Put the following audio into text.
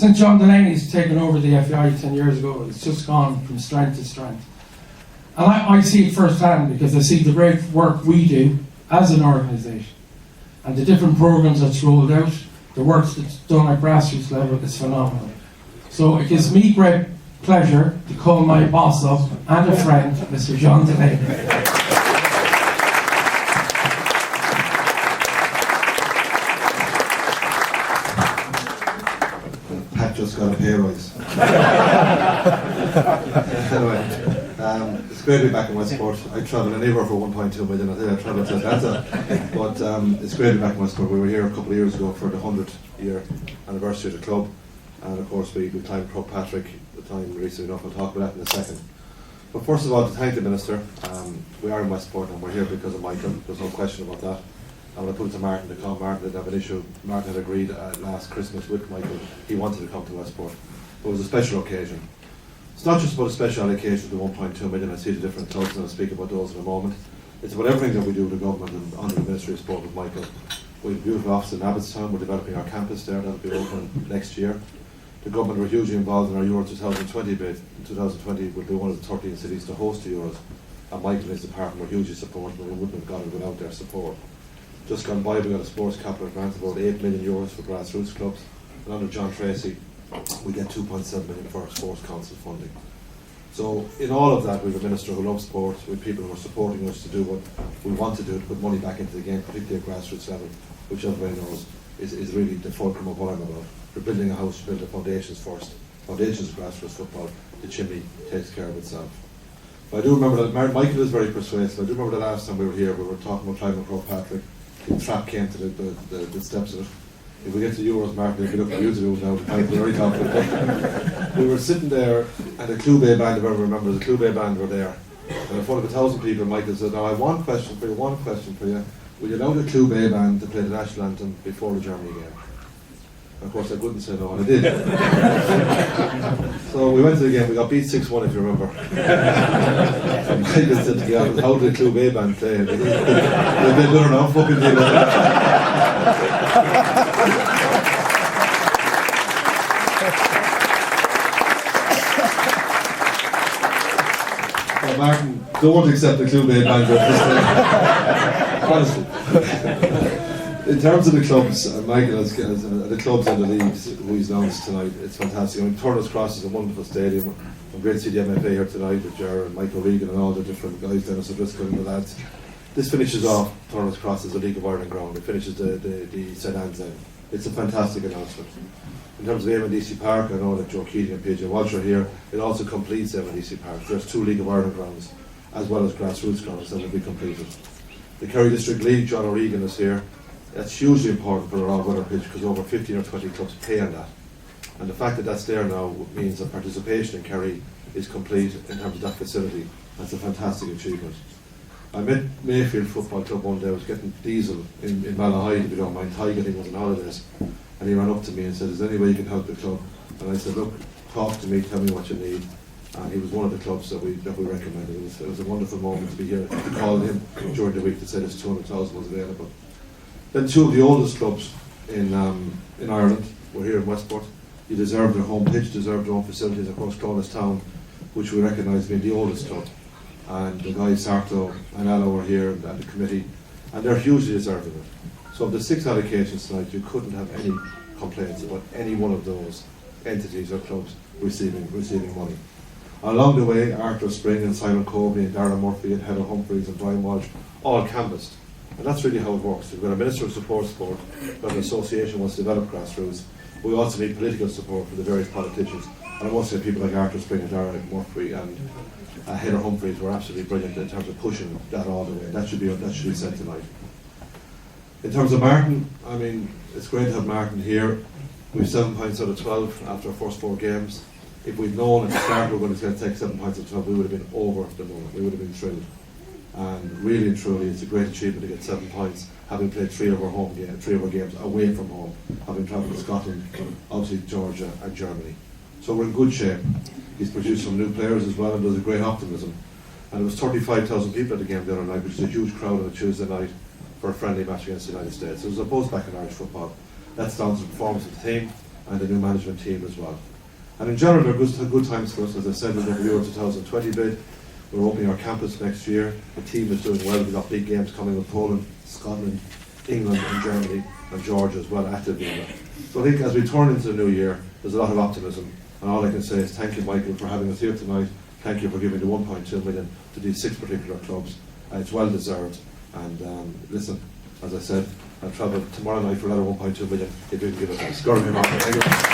since John Delaney's taken over the FAI 10 years ago, it's just gone from strength to strength. And I see it firsthand because I see the great work we do as an organisation and the different programmes that's rolled out, the work that's done at grassroots level is phenomenal. So it gives me great pleasure to call my boss up and a friend, Mr. John Delaney. Pat just got a pay rise. Anyway. It's great to be back in Westport. I travelled anywhere for 1.2 million. I think I travelled to Atlanta. But it's great to be back in Westport. We were here a couple of years ago for the 100th year anniversary of the club. And of course we climbed Croagh Patrick the time recently enough. I'll talk about that in a second. But first of all, to thank the Minister. We are in Westport and we're here because of Michael. There's no question about that. I'm going to put it to Martin to come. Martin didn't have an issue. Martin had agreed last Christmas with Michael. He wanted to come to Westport. But it was a special occasion. It's not just about a special allocation to 1.2 million. I see the different clubs and I'll speak about those in a moment. It's about everything that we do with the government and under the Ministry of Sport with Michael. We have a beautiful office in Abbottstown. We're developing our campus there. That'll be open next year. The government were hugely involved in our Euro 2020 bid. In 2020 we'll be one of the 13 cities to host the Euros. And Michael and his department were hugely supportive, but we wouldn't have got it without their support. Just gone by, we got a sports capital grant of about €8 million for grassroots clubs. And under John Tracy, we get 2.7 million for our sports council funding. So in all of that, we have a minister who loves sport, we have people who are supporting us to do what we want to do, to put money back into the game, particularly at grassroots level, which everybody knows is really the fulcrum of what I'm about. We're building a house, build the foundations first. Foundations of grassroots football, the chimney takes care of itself. But I do remember that Michael is very persuasive. I do remember the last time we were here, we were talking about climbing Croagh Patrick. The trap came to the steps of it. If we get to Euros, Martin, if you look at you to do it now, we're very confident. We were sitting there, and the Clube band, if I remember, the Clube band were there. And in front of 1,000 people, Michael said, now I have one question for you. Will you allow the Clube band to play the national anthem before the Germany game? And of course, I couldn't say no, and I did. So we went to the game, we got beat 6-1, if you remember. And Michael said to me, how did the Clube band play? They've been good enough, fucking deal with that. Martin, don't accept the Clube banjo honestly. In terms of the clubs, Michael has the clubs and the leagues who he's announced tonight, it's fantastic. I mean, Turner's Cross is a wonderful stadium. I'm great to see the MFA here tonight with Ger and Michael Regan and all the different guys, Dennis O'Driscoll and the lads. This finishes off Turner's Cross as a League of Ireland ground. It finishes the St Anne's end. It's a fantastic announcement. In terms of AMDC Park, I know that Joe Keating and PJ Walsh are here. It also completes AMDC Park. There's 2 League of Ireland grounds, as well as grassroots grounds that will be completed. The Kerry District League, John O'Regan is here. That's hugely important for our all-weather pitch because over 15 or 20 clubs pay on that. And the fact that that's there now means that participation in Kerry is complete in terms of that facility. That's a fantastic achievement. I met Mayfield Football Club one day. I was getting diesel in Malahide, if you don't mind. Ty getting was on holidays. And he ran up to me and said, is there any way you can help the club? And I said, look, talk to me, tell me what you need. And he was one of the clubs that we recommended. It was a wonderful moment to be here. To call him during the week to say this 200,000 was available. Then 2 of the oldest clubs in Ireland were here in Westport. You deserve their home pitch, deserve their own facilities. Of course, Clonus Town, which we recognise being the oldest club. And the guys, Sarto and Allo, are here and the committee. And they're hugely deserving of it. So of the 6 allocations tonight, you couldn't have any complaints about any one of those entities or clubs receiving money. Along the way, Arthur Spring and Simon Colby and Darren Murphy and Heather Humphreys and Brian Walsh all canvassed. And that's really how it works. We've got a Minister who supports sport, we've got an association who wants to develop grassroots. We also need political support from the various politicians. And I must say people like Arthur Spring and Darren Murphy and Heather Humphreys were absolutely brilliant in terms of pushing that all the way. That should be said tonight. In terms of Martin, I mean, it's great to have Martin here. We've 7 points out of 12 after our first 4 games. If we'd known at the start we were going to take 7 points out of 12, we would have been over the moon. We would have been thrilled. And really and truly, it's a great achievement to get 7 points, having played 3 of our games away from home, having travelled to Scotland, obviously Georgia and Germany. So we're in good shape. He's produced some new players as well, and there's a great optimism. And it was 35,000 people at the game the other night, which is a huge crowd on a Tuesday night for a friendly match against the United States. It was a buzz back in Irish football. That's down to the performance of the team, and the new management team as well. And in general, they're good times for us. As I said, we've got the Euro 2020 bid. We're opening our campus next year. The team is doing well. We've got big games coming with Poland, Scotland, England and Germany and Georgia as well, actively in it. So I think as we turn into the new year, there's a lot of optimism. And all I can say is thank you, Michael, for having us here tonight. Thank you for giving the 1.2 million to these 6 particular clubs. It's well deserved. And listen, as I said, I'll travel tomorrow night for another 1.2 million if you can give it a score. Thank you.